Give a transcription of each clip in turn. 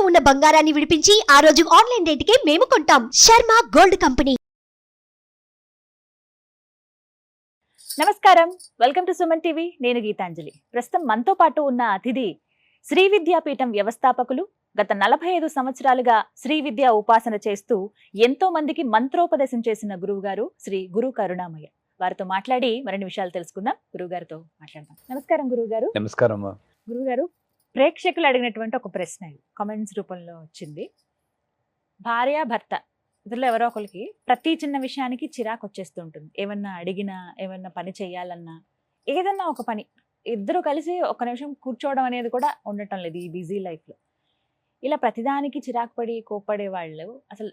ఇంట్లో ఉన్న బంగారాన్ని విడిపించి ఆ రోజు ఆన్లైన్ రేటుకే మేము కొంటాం. Sharma gold company. నమస్కారం, వెల్కమ్ టు సుమన్ టీవీ. నేను గీతాంజలి. ప్రస్తుతం మనతో పాటు ఉన్న అతిథి శ్రీ విద్యాపీఠం వ్యవస్థాపకులు, గత 45 సంవత్సరాలుగా శ్రీ విద్యా ఉపాసన చేస్తూ ఎంతో మందికి మంత్రోపదేశం చేసిన గురువు గారు శ్రీ గురు కరుణామయ్య. వారితో మాట్లాడి మరిన్ని విషయాలు తెలుసుకుందాం. గురువు గారితో మాట్లాడదాం. నమస్కారం గురువు గారు. నమస్కారం. గురువు గారు, ప్రేక్షకులు అడిగినటువంటి ఒక ప్రశ్న కామెంట్స్ రూపంలో వచ్చింది. భార్య భర్త ఇద్దరు ఎవరో ఒకరికి ప్రతి చిన్న విషయానికి చిరాకు వచ్చేస్తూ ఉంటుంది. ఏమన్నా అడిగినా, ఏమన్నా పని చేయాలన్నా, ఏదన్నా ఒక పని ఇద్దరు కలిసి ఒక నిమిషం కూర్చోవడం అనేది కూడా ఉండటం లేదు ఈ బిజీ లైఫ్లో. ఇలా ప్రతిదానికి చిరాకు పడి కోప్పడే వాళ్ళు అసలు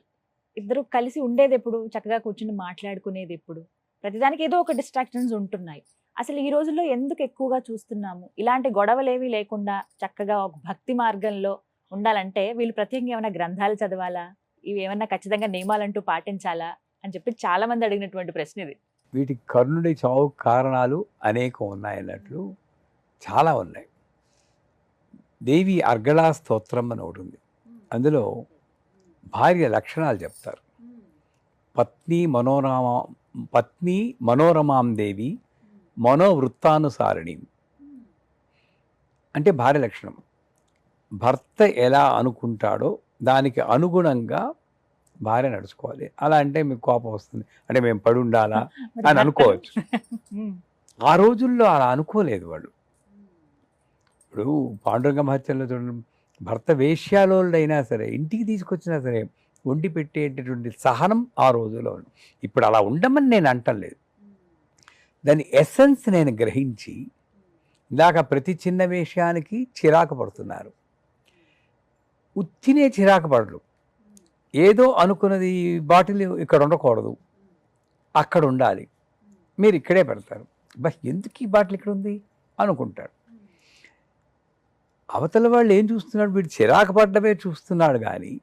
ఇద్దరు కలిసి ఉండేది ఎప్పుడు, చక్కగా కూర్చుని మాట్లాడుకునేది ఎప్పుడు? ప్రతిదానికి ఏదో ఒక డిస్ట్రాక్షన్స్ ఉంటున్నాయి. అసలు ఈ రోజుల్లో ఎందుకు ఎక్కువగా చూస్తున్నాము? ఇలాంటి గొడవలేవి లేకుండా చక్కగా ఒక భక్తి మార్గంలో ఉండాలంటే వీళ్ళు ప్రత్యేకంగా ఏమైనా గ్రంథాలు చదవాలా, ఇవి ఏమన్నా ఖచ్చితంగా నియమాలంటూ పాటించాలా అని చెప్పి చాలా మంది అడిగినటువంటి ప్రశ్న ఇది. వీటికి కర్ణుడి చావు కారణాలు అనేకం ఉన్నాయన్నట్లు చాలా ఉన్నాయి. దేవి అర్గళా స్తోత్రం అని ఒకటి ఉంది. అందులో భార్య లక్షణాలు చెప్తారు. పత్ని మనోరమాం దేవి మనోవృత్తానుసారిణి అంటే భార్య లక్షణం. భర్త ఎలా అనుకుంటాడో దానికి అనుగుణంగా భార్య నడుచుకోవాలి. అలా అంటే మీకు కోపం వస్తుంది అంటే మేము పడి ఉండాలా అని అనుకోవచ్చు. ఆ రోజుల్లో అలా అనుకోలేదు వాళ్ళు. ఇప్పుడు పాండురంగ మహత్యంలో చూడండి, భర్త వేశ్యాలోళ్ళైనా సరే ఇంటికి తీసుకొచ్చినా సరే వండి పెట్టేటటువంటి సహనం ఆ రోజుల్లో ఉంది. ఇప్పుడు అలా ఉండమని నేను అంటలేదు. దాని ఎసెన్స్ నేను గ్రహించి ఇందాక ప్రతి చిన్న విషయానికి చిరాకు పడుతున్నారు. ఉత్తినే చిరాకు పడరు. ఏదో అనుకున్నది బాటిల్ ఇక్కడ ఉండకూడదు, అక్కడ ఉండాలి, మీరు ఇక్కడే పెడతారు. బస్ ఎందుకు ఈ బాటిల్ ఇక్కడ ఉంది అనుకుంటాడు. అవతల వాళ్ళు ఏం చూస్తున్నాడు, వీడు చిరాకు పడ్డమే చూస్తున్నాడు కానీ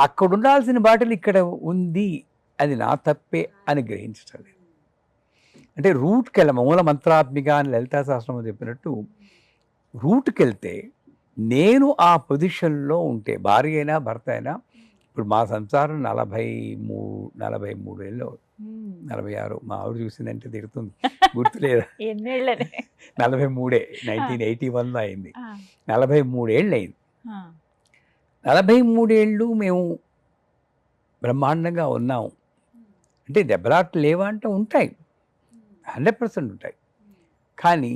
అక్కడ ఉండాల్సిన బాటిల్ ఇక్కడ ఉంది, అది నా తప్పే అని గ్రహించడం. అంటే రూట్కి వెళ్ళ మూల మంత్రాత్మిక అని లలితా శాస్త్రం చెప్పినట్టు రూట్కి వెళ్తే నేను ఆ పొజిషన్లో ఉంటే, భార్య అయినా భర్త అయినా, ఇప్పుడు మా సంసారం 43 ఏళ్ళు, 46 మా ఆవిడ చూసిందంటే తిడుతుంది, గుర్తులేదా? 43 1981లో అయింది. 43 ఏళ్ళు అయింది. 43 ఏళ్ళు మేము బ్రహ్మాండంగా ఉన్నాం. అంటే దెబ్బలాట్లు లేవా అంటే ఉంటాయి, 100% ఉంటాయి. కానీ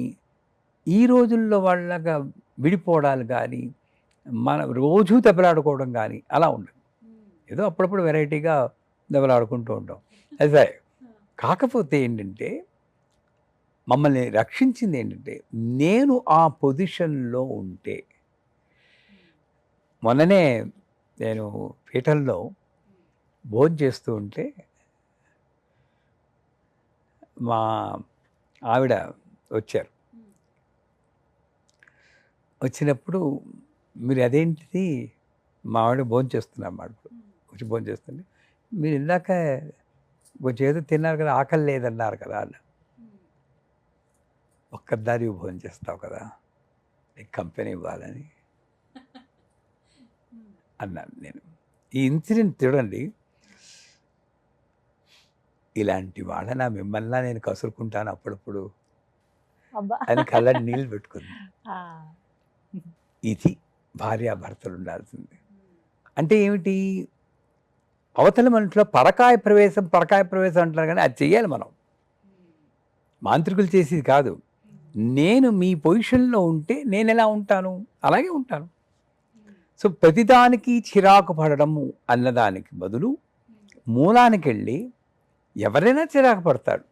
ఈ రోజుల్లో వాళ్ళగా విడిపోవడాలు కానీ, మన రోజు దెబ్బలాడుకోవడం కానీ అలా ఉండదు. ఏదో అప్పుడప్పుడు వెరైటీగా దెబ్బలాడుకుంటూ ఉంటాం. అదే కాకపోతే ఏంటంటే మమ్మల్ని రక్షించింది ఏంటంటే నేను ఆ పొజిషన్లో ఉంటే. మొన్ననే నేను పీఠంలో భోజనం చేస్తూ ఉంటే మా ఆవిడ వచ్చారు. వచ్చినప్పుడు మీరు అదేంటిది, మా ఆవిడ భోజనం చేస్తున్నాం వచ్చి భోజనం చేస్తుంది, మీరు ఇందాక కొంచెం ఏదో తిన్నారు కదా, ఆకలి లేదన్నారు కదా అన్న. ఒక్కదారి భోజనం చేస్తావు కదా, నీకు కంపెనీ ఇవ్వాలని అన్నాను నేను. ఈ ఇన్సిడెంట్ చూడండి, ఇలాంటి వాళ్ళ మిమ్మల్ని నేను కసురుకుంటాను అప్పుడప్పుడు అని కళ్ళని నీళ్ళు పెట్టుకుంది. ఇది భార్యాభర్తలు ఉండాల్సింది. అంటే ఏమిటి, అవతల మనిషిలో పరకాయ ప్రవేశం అంటారు కానీ అది చెయ్యాలి మనం. మాంత్రికులు చేసేది కాదు. నేను మీ పొజిషన్లో ఉంటే నేను ఎలా ఉంటాను అలాగే ఉంటాను. సో ప్రతిదానికి చిరాకు పడడము అన్నదానికి బదులు మూలానికి వెళ్ళి ఎవరైనా చిరాకు పడతాడు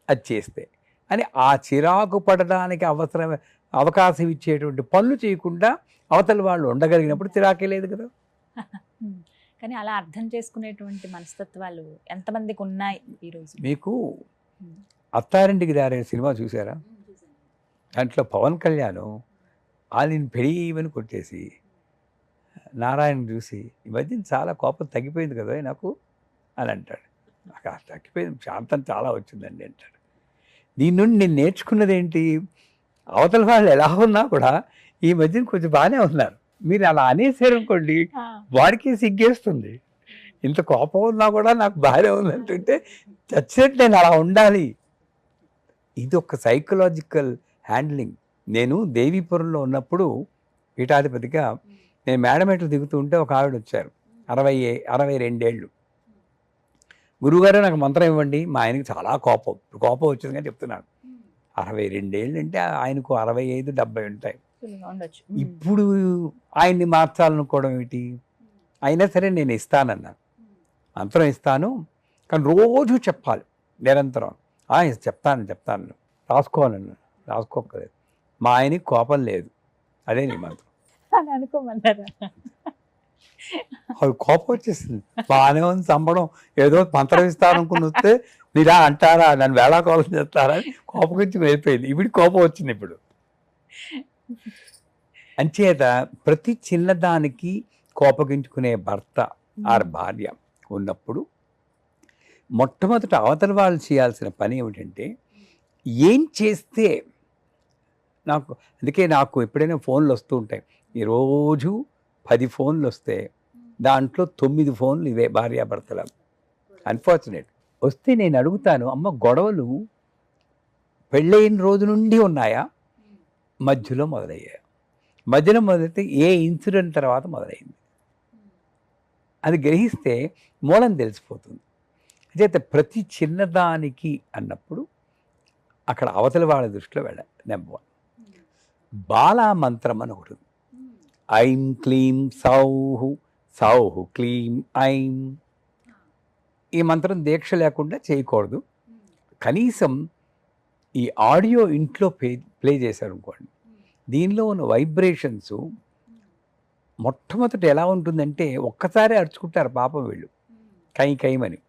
అది చేస్తే అని, ఆ చిరాకు పడడానికి అవకాశం ఇచ్చేటువంటి పనులు చేయకుండా అవతల వాళ్ళు ఉండగలిగినప్పుడు చిరాకే లేదు కదా. కానీ అలా అర్థం చేసుకునేటువంటి మనస్తత్వాలు ఎంతమందికి ఉన్నాయి ఈరోజు? మీకు అత్తారింటికి దారే సినిమా చూసారా? దాంట్లో పవన్ కళ్యాణ్ వాళ్ళని పెళ్ళివని కొట్టేసి నారాయణ చూసి ఈ మధ్య చాలా కోపం తగ్గిపోయింది కదా నాకు అని అంటాడు. నాకు తగ్గిపోయింది, శాంతం చాలా వచ్చిందండి అంటాడు. దీని నుండి నేను నేర్చుకున్నది ఏంటి, అవతల వాళ్ళు ఎలా ఉన్నా కూడా ఈ మధ్యన కొంచెం బాగానే ఉన్నారు. మీరు అలా అనేసారు అనుకోండి, వాడికి సిగ్గేస్తుంది. ఇంత కోపం ఉన్నా కూడా నాకు భార్య ఉందంటుంటే చచ్చినట్టు నేను అలా ఉండాలి. ఇది ఒక సైకలాజికల్ హ్యాండ్లింగ్. నేను దేవీపురంలో ఉన్నప్పుడు పీఠాధిపతిగా నేను మేడమెట్లు దిగుతూ ఉంటే ఒక ఆవిడ వచ్చారు, 62 ఏళ్ళు. గురువుగారు నాకు మంత్రం ఇవ్వండి. మా ఆయనకి చాలా కోపం, కోపం వచ్చింది కానీ చెప్తున్నాను. 62 ఏళ్ళు అంటే ఆయనకు 65, 70 ఉంటాయి. ఉండొచ్చు. ఇప్పుడు ఆయన్ని మార్చాలనుకోవడం ఏమిటి? అయినా సరే నేను ఇస్తానన్నాను, మంత్రం ఇస్తాను, కానీ రోజు చెప్పాలి నిరంతరం. చెప్తాను రాసుకోవాలన్నాను, రాసుకోలేదు. మా ఆయనకి కోపం లేదు, అదే నీ మంత్రం. అని అనుకోమన్నారా? ఆవిడ కోపం వచ్చేసింది. బాగానే ఉంది చంపడం, ఏదో మంత్రం ఇస్తారనుకుని వస్తే మీరా అంటారా, నన్ను వేళాకోళం చేస్తారా అని కోపగించుకుని వెళ్ళిపోయింది. ఇప్పుడు కోపం వచ్చింది ఇప్పుడు. అంచేత ప్రతి చిన్నదానికి కోపగించుకునే భర్త ఆర్ భార్య ఉన్నప్పుడు మొట్టమొదట అవతల వాళ్ళు చేయాల్సిన పని ఏమిటంటే, ఏం చేస్తే నాకు, అందుకే నాకు ఎప్పుడైనా ఫోన్లు వస్తూ ఉంటాయి. ఈరోజు 10 ఫోన్లు వస్తే దాంట్లో 9 ఫోన్లు ఇవే భార్యాభర్తల. అన్ఫార్చునేట్ వస్తే నేను అడుగుతాను, అమ్మ గొడవలు పెళ్ళైన రోజు నుండి ఉన్నాయా, మధ్యలో మొదలయ్యాయి? మధ్యలో మొదలైతే ఏ ఇన్సిడెంట్ తర్వాత మొదలైంది? అది గ్రహిస్తే మూలం తెలిసిపోతుంది. అయితే ప్రతి చిన్నదానికి అన్నప్పుడు అక్కడ అవతల వాళ్ళ దృష్టిలో వెళ్ళాలి. నెంబర్ 1 బాలా మంత్రం అని ఒకటి ఉంది. ఐం క్లీం సౌహు, సౌహు క్లీం ఐం. ఈ మంత్రం దీక్ష లేకుండా చేయకూడదు. కనీసం ఈ ఆడియో ఇంట్లో ప్లే చేశారు అనుకోండి, దీనిలో ఉన్న వైబ్రేషన్స్ మొట్టమొదటి ఎలా ఉంటుందంటే, ఒక్కసారి అరుచుకుంటారు పాపం వీళ్ళు కైమని.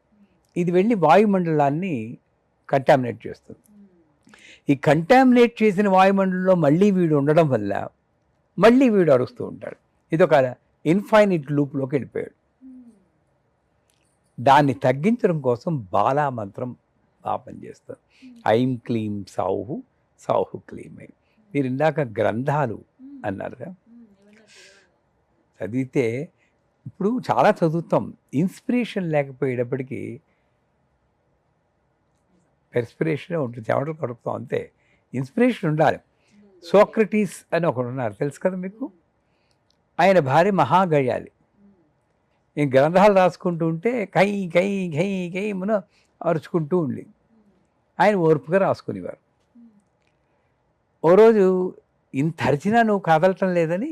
ఇది వెళ్ళి వాయుమండలాన్ని కంటామినేట్ చేస్తుంది. ఈ కంటామినేట్ చేసిన వాయుమండలంలో మళ్ళీ వీడు ఉండడం వల్ల మళ్ళీ వీడు అరుస్తూ ఉంటాడు. ఇది ఒక ఇన్ఫైనిట్ లూప్లోకి వెళ్ళిపోయాడు. దాన్ని తగ్గించడం కోసం బాలా మంత్రం బాగా పనిచేస్తుంది. ఐం క్లీం సౌహు, సౌహు క్లీం ఐం. మీరు ఇందాక గ్రంథాలు అన్నారుగా, చదివితే ఇప్పుడు చాలా చదువుతాం, ఇన్స్పిరేషన్ లేకపోయేటప్పటికీ పెర్స్పిరేషనే ఉంటుంది, చెమటలు కడుపుతాం అంతే. ఇన్స్పిరేషన్ ఉండాలి. సోక్రటీస్ అని ఒకడు ఉన్నారు, తెలుసు కదా మీకు. ఆయన భార్య మహాగయ్యాలి. నేను గ్రంథాలు రాసుకుంటూ ఉంటే కై కై కై కై మున అరుచుకుంటూ ఉండి ఆయన ఓర్పుగా రాసుకునేవారు. ఓ రోజు ఇంత అరిచినా నువ్వు కదలటం లేదని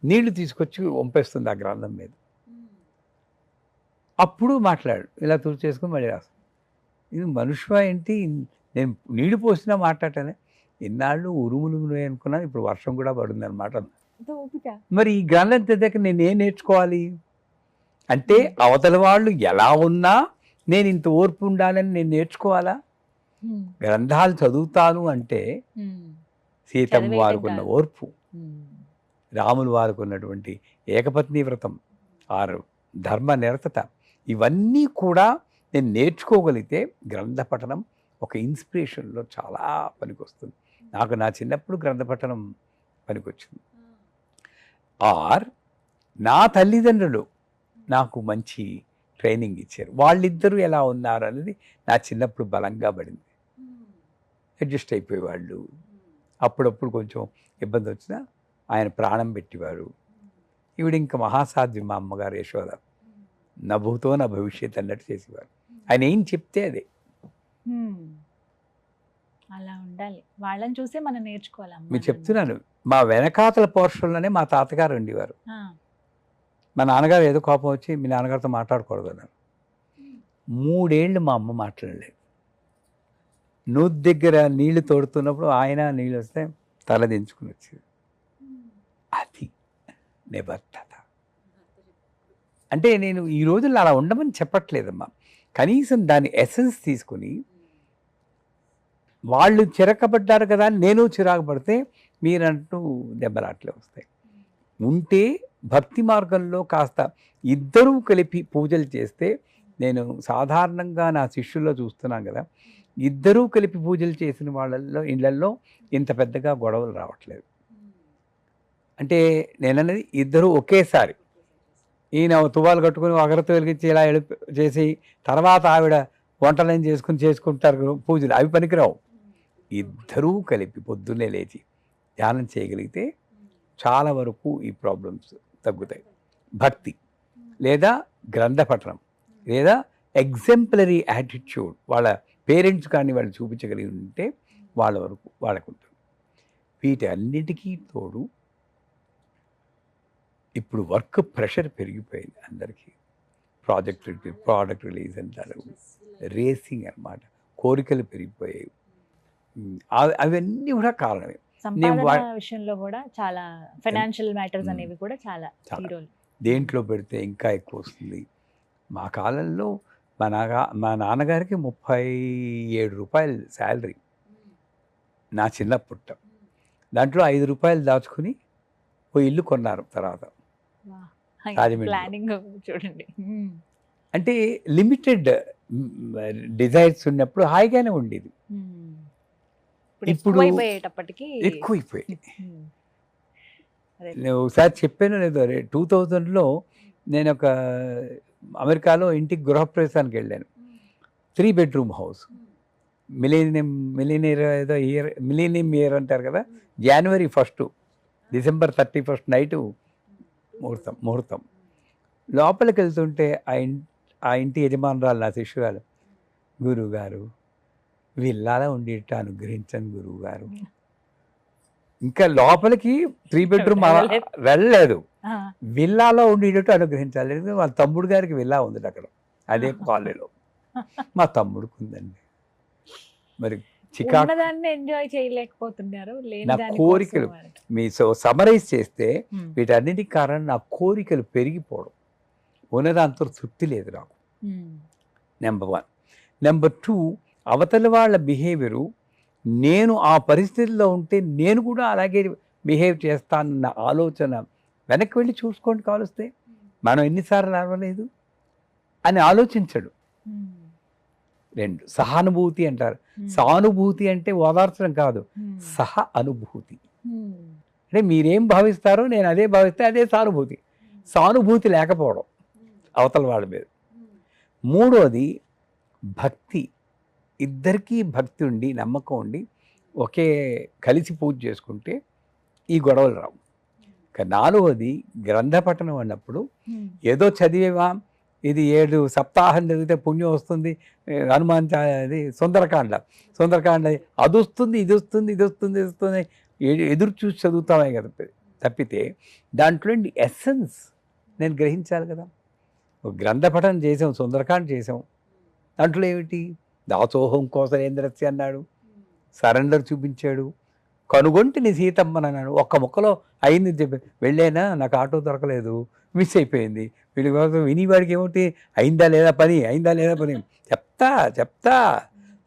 నీళ్లు తీసుకొచ్చి వంపేస్తుంది ఆ గ్రంథం మీద. అప్పుడు మాట్లాడు, ఇలా తుడి చేసుకుని మళ్ళీ రాసు. ఇది మనుష్య ఏంటి, నేను నీళ్లు పోసినా మాట్లాడటనే. ఇన్నాళ్ళు ఉరుములు అనుకున్నాను, ఇప్పుడు వర్షం కూడా పడుతుంది అనమాట. మరి ఈ గ్రంథం తెద్దాక నేను ఏం నేర్చుకోవాలి అంటే, అవతల వాళ్ళు ఎలా ఉన్నా నేను ఇంత ఓర్పు ఉండాలని నేను నేర్చుకోవాలా? గ్రంథాలు చదువుతాను అంటే సీతమ్మ వారుకున్న ఓర్పు, రాములు వారుకున్నటువంటి ఏకపత్ని వ్రతం, ఆరు ధర్మ నిరతత, ఇవన్నీ కూడా నేను నేర్చుకోగలిగితే గ్రంథ పఠనం ఒక ఇన్స్పిరేషన్లో చాలా పనికొస్తుంది. నాకు నా చిన్నప్పుడు గ్రంథ పఠనం పనికొచ్చింది. ఆర్ నా తల్లిదండ్రులు నాకు మంచి ట్రైనింగ్ ఇచ్చారు. వాళ్ళిద్దరూ ఎలా ఉన్నారు అనేది నా చిన్నప్పుడు బలంగా పడింది. అడ్జస్ట్ అయిపోయేవాళ్ళు. అప్పుడప్పుడు కొంచెం ఇబ్బంది వచ్చినా ఆయన ప్రాణం పెట్టేవారు. ఈవిడ ఇంకా మహాసాధ్యం, మా అమ్మగారు యశోద, నా భూతో నా భవిష్యత్ అన్నట్టు చేసేవారు. ఆయన ఏం చెప్తే అదే. అలా ఉండాలి, వాళ్ళని చూసే మనం నేర్చుకోవాలి. మీరు చెప్తున్నాను, మా వెనకాతల పోర్షన్లోనే మా తాతగారు ఉండేవారు. మా నాన్నగారు ఏదో కోపం వచ్చి మీ నాన్నగారితో మాట్లాడకూడదు అన్నారు. 3 ఏళ్ళు మా అమ్మ మాట్లాడలేదు. నూతి దగ్గర నీళ్లు తోడుతున్నప్పుడు ఆయన నీళ్ళు వస్తే తల దించుకుని వచ్చేది. అది నిబద్ధత. అంటే నేను ఈ రోజుల్లో అలా ఉండమని చెప్పట్లేదమ్మా, కనీసం దాని ఎసెన్స్ తీసుకుని, వాళ్ళు చిరకబడ్డారు కదా అని నేను చిరాకు పడితే మీరంటూ దెబ్బలాట్లే వస్తాయి. ఉంటే భక్తి మార్గంలో కాస్త ఇద్దరూ కలిపి పూజలు చేస్తే, నేను సాధారణంగా నా శిష్యుల్లో చూస్తున్నాను కదా, ఇద్దరూ కలిపి పూజలు చేసిన వాళ్ళల్లో ఇళ్లల్లో ఇంత పెద్దగా గొడవలు రావట్లేదు. అంటే నేనన్నది ఇద్దరు ఒకేసారి ఈయన తువ్వాలు కట్టుకుని అగరత్తి వెలిగించి ఇలా చేసి తర్వాత ఆవిడ వంటలను చేసుకుంటారు పూజలు, అవి పనికిరావు. ఇద్దరూ కలిపి పొద్దున్నే లేచి ధ్యానం చేయగలిగితే చాలా వరకు ఈ ప్రాబ్లమ్స్ తగ్గుతాయి. భక్తి లేదా గ్రంథ పఠనం లేదా ఎగ్జాంపులరీ యాటిట్యూడ్ వాళ్ళ పేరెంట్స్ కానీ వాళ్ళు చూపించగలిగి ఉంటే వాళ్ళ వరకు వాళ్ళకుంటుంది. వీటన్నిటికీ తోడు ఇప్పుడు వర్క్ ప్రెషర్ పెరిగిపోయింది అందరికీ. ప్రోడక్ట్ రిలీజ్ అంటారు, రేసింగ్ అన్నమాట, కోరికలు పెరిగిపోయాయి. అవన్నీ కూడా కారణమే. సంపాదన విషయంలో కూడా చాలా ఫైనాన్షియల్ మ్యాటర్స్ అనేవి కూడా చాలా హీరోలు. దేంట్లో పెడితే ఇంకా ఎక్కువ వస్తుంది. మా కాలంలో మా నాన్నగారికి 37 రూపాయలు శాలరీ నా చిన్నప్పుట్ట. దాంట్లో 5 రూపాయలు దాచుకుని ఓ ఇల్లు కొన్నారు తర్వాత ప్లానింగ్ చూడండి. అంటే లిమిటెడ్ డిజైర్స్ ఉన్నప్పుడు హాయిగానే ఉండేది. ఇప్పుడు ఎక్కువైపోయాయి. నేను ఒకసారి చెప్పాను లేదో, 2000లో నేను ఒక అమెరికాలో ఇంటికి గృహప్రవేశానికి వెళ్ళాను. 3 బెడ్రూమ్ హౌస్, మిలీనియం ఇయర్ అంటారు కదా, జనవరి 1 డిసెంబర్ 31 నైటు ముహూర్తం. లోపలికి వెళ్తుంటే ఆ ఇంటి యజమానురాలు, నా శిష్యురాలు, గురువుగారు విల్లాలా ఉండేట అనుగ్రహించండి గురువుగారు. ఇంకా లోపలికి 3 బెడ్రూమ్ వెళ్ళలేదు, విల్లాలో ఉండేటట్టు అనుగ్రహించాలి. వాళ్ళ తమ్ముడు గారికి విల్లా ఉంది అక్కడ, అదే కాలనీలో. మా తమ్ముడికి ఉందండి. మరి ఎంజాయ్ చేయలేకపోతున్నారు. నా కోరికలు మీ సమరైజ్ చేస్తే వీటన్నిటికి కారణం నా కోరికలు పెరిగిపోవడం, ఉన్నదాంతో తృప్తి లేదు నాకు. నెంబర్ 1. నెంబర్ 2, అవతల వాళ్ళ బిహేవియరు నేను ఆ పరిస్థితిలో ఉంటే నేను కూడా అలాగే బిహేవ్ చేస్తానన్న ఆలోచన. వెనక్కి వెళ్ళి చూసుకోండి కావలిస్తే, మనం ఎన్నిసార్లు అరవలేదు అని ఆలోచించడు. 2, సహానుభూతి అంటారు. సానుభూతి అంటే ఓదార్చడం కాదు, సహ అనుభూతి. అంటే మీరేం భావిస్తారో నేను అదే భావిస్తే అదే సానుభూతి. సానుభూతి లేకపోవడం అవతల వాళ్ళ మీద. 3వది భక్తి. ఇద్దరికీ భక్తి ఉండి నమ్మకం ఉండి ఒకే కలిసి పూజ చేసుకుంటే ఈ గొడవలు రావు. 4వది గ్రంథ పఠనం అన్నప్పుడు ఏదో చదివేవా, ఇది 7 సప్తాహం చదివితే పుణ్యం వస్తుంది, హనుమాన్ అది సుందరకాండ అది వస్తుంది, ఇది వస్తుంది ఎదురు చూసి చదువుతామే కదా తప్పితే దాంట్లో ఎస్సెన్స్ నేను గ్రహించాలి కదా. గ్రంథ పఠనం చేసాం, సుందరకాండ చేసాం, దాంట్లో ఏమిటి, దాసోహం కోసలేంద్రస్య అన్నాడు, సరెండర్ చూపించాడు, కనుగొంటిని సీతమ్మని అన్నాడు. ఒక్క ముక్కలో అయింది చెప్పి వెళ్ళేనా, నాకు ఆటో దొరకలేదు, మిస్ అయిపోయింది. వీడి కోసం వినివాడికి ఏమిటి, అయిందా లేదా పని చెప్తా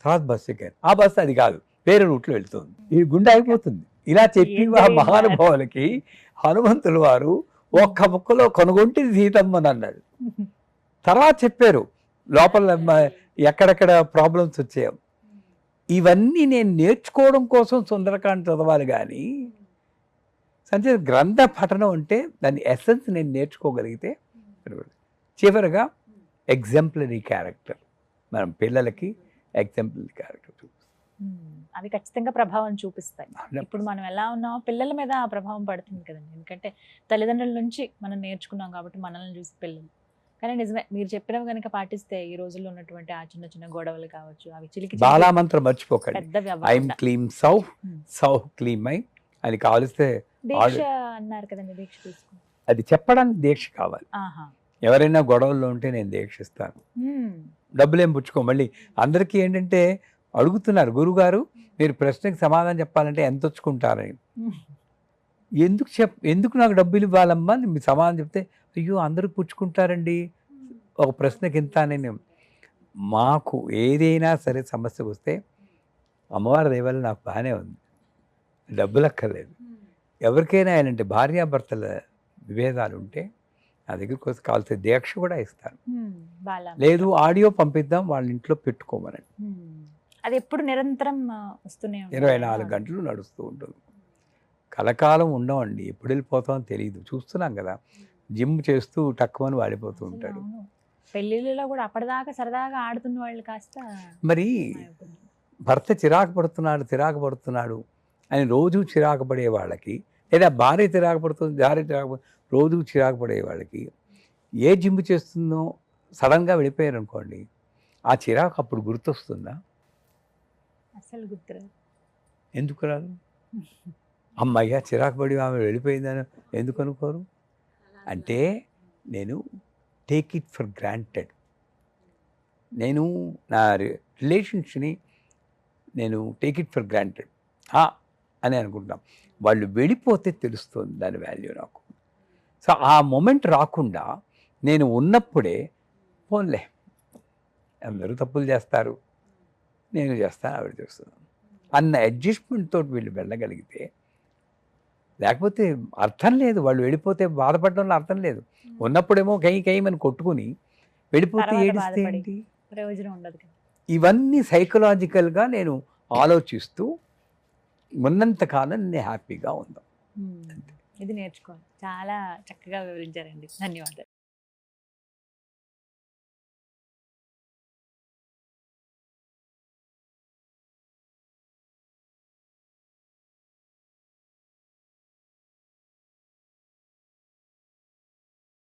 తర్వాత బస్సు ఎక్కాను. ఆ బస్సు అది కాదు, వేరే రూట్లో వెళ్తుంది, ఈ గుండె అయిపోతుంది. ఇలా చెప్పి ఆ మహానుభావులకి హనుమంతుల వారు ఒక్క ముక్కలో కనుగొంటిని సీతమ్మని అన్నాడు. తర్వాత చెప్పారు లోపల ఎక్కడెక్కడ ప్రాబ్లమ్స్ వచ్చాయో. ఇవన్నీ నేను నేర్చుకోవడం కోసం సుందరకాండ చదవాలి కానీ సంచే గ్రంథ పఠనం అంటే దాని ఎసెన్స్ నేను నేర్చుకోగలిగితే. చివరిగా ఎగ్జాంపులరీ క్యారెక్టర్, మనం పిల్లలకి ఎగ్జాంపులరీ క్యారెక్టర్ అవి ఖచ్చితంగా ప్రభావం చూపిస్తాయి. ఇప్పుడు మనం ఎలా ఉన్నామో పిల్లల మీద ఆ ప్రభావం పడుతుంది కదండి. ఎందుకంటే తల్లిదండ్రుల నుంచి మనం నేర్చుకున్నాం కాబట్టి మనల్ని చూసి పిల్లలు. కానీ నిజమే, మీరు చెప్పినవి కనుక పాటిస్తే ఈ రోజుల్లో ఉన్నటువంటి ఆ చిన్న చిన్న గొడవలు కావచ్చు, అవి చిలికి బాలామంత్రం మర్చిపోకండి, ఐఎమ్ క్లీమ్ సౌ క్లీమ్ ఐ అని కావలిస్తే దీక్ష అన్నారు కదండి, దీక్ష తీసుకుని అది చెప్పడానికి దీక్ష కావాలి. ఎవరైనా గొడవల్లో ఉంటే నేను దీక్షిస్తాను, డబ్బులేం పుచ్చుకో. మళ్ళీ అందరికీ ఏంటంటే అడుగుతున్నారు, గురుగారు మీరు ప్రశ్నకి సమాధానం చెప్పాలంటే ఎంత వచ్చుకుంటారని. ఎందుకు నాకు డబ్బులు ఇవ్వాలమ్మా, మీరు సమాధానం చెప్తే అయ్యో అందరూ పుచ్చుకుంటారండి, ఒక ప్రశ్నకి ఇంత అని. మాకు ఏదైనా సరే సమస్య వస్తే అమ్మవారి దయవల్ల నాకు బాగానే ఉంది, డబ్బులు అక్కర్లేదు. ఎవరికైనా ఏంటంటే భార్యాభర్తల విభేదాలు ఉంటే నా దగ్గరికి వస్తే కావాల్సిన దీక్ష కూడా ఇస్తాను. లేదు ఆడియో పంపిద్దాం వాళ్ళ ఇంట్లో పెట్టుకోమని. అది ఎప్పుడు నిరంతరం వస్తూనే 24 గంటలు నడుస్తూ ఉంటుంది. కలకాలం ఉండమండి, ఎప్పుడు వెళ్ళిపోతామో తెలియదు. చూస్తున్నాం కదా, జిమ్ చేస్తూ టక్కుమని వాడిపోతూ ఉంటాడు. అవును. పెళ్ళిళ్ళలో కూడా అప్పటిదాకా సరదాగా ఆడుతున్న వాళ్ళు కాస్త మరి మాయమైపోతున్నారు. భర్త చిరాకు పడుతున్నాడు అని రోజు చిరాకు పడే వాళ్ళకి, లేదా భార్య చిరాకు పడుతుంది, రోజు చిరాకు పడే వాళ్ళకి ఏ జిమ్ చేస్తుందో సడన్గా వెళ్ళిపోయారు అనుకోండి, ఆ చిరాకు అప్పుడు గుర్తొస్తుందా? అసలు గుర్తురాదు. ఎందుకు రాదు? అమ్మయ్య చిరాకు పడి ఆమె వెళ్ళిపోయిందని ఎందుకు అనుకోరు? అంటే నేను టేక్ ఇట్ ఫర్ గ్రాంటెడ్. నేను నా రిలేషన్స్ని నేను టేక్ ఇట్ ఫర్ గ్రాంటెడ్ అని అనుకుంటాం. వాళ్ళు వెళ్ళిపోతే తెలుస్తుంది దాని వాల్యూ నాకు. సో ఆ మొమెంట్ రాకుండా నేను ఉన్నప్పుడే పోన్లే, అందరూ తప్పులు చేస్తారు, నేను చేస్తాను, ఆవిడ చేస్తున్నాను అన్న అడ్జస్ట్మెంట్ తోటి వీళ్ళు వెళ్ళగలిగితే, లేకపోతే అర్థం లేదు. వాళ్ళు వెళ్ళిపోతే బాధపడడంలో అర్థం లేదు. ఉన్నప్పుడేమో కైమని కొట్టుకుని వెళ్ళిపోతే తర్వాత ఏడిస్తే బాధపడి. ఏంటి? ప్రయోజనం ఉండదు కదా. ఇవన్నీ సైకలాజికల్గా నేను ఆలోచిస్తూ ఉన్నంతకాలం నేను హ్యాపీగా ఉందాం. ఇది నేర్చుకోవాలి. చాలా చక్కగా వివరించారండి. ధన్యవాదాలు.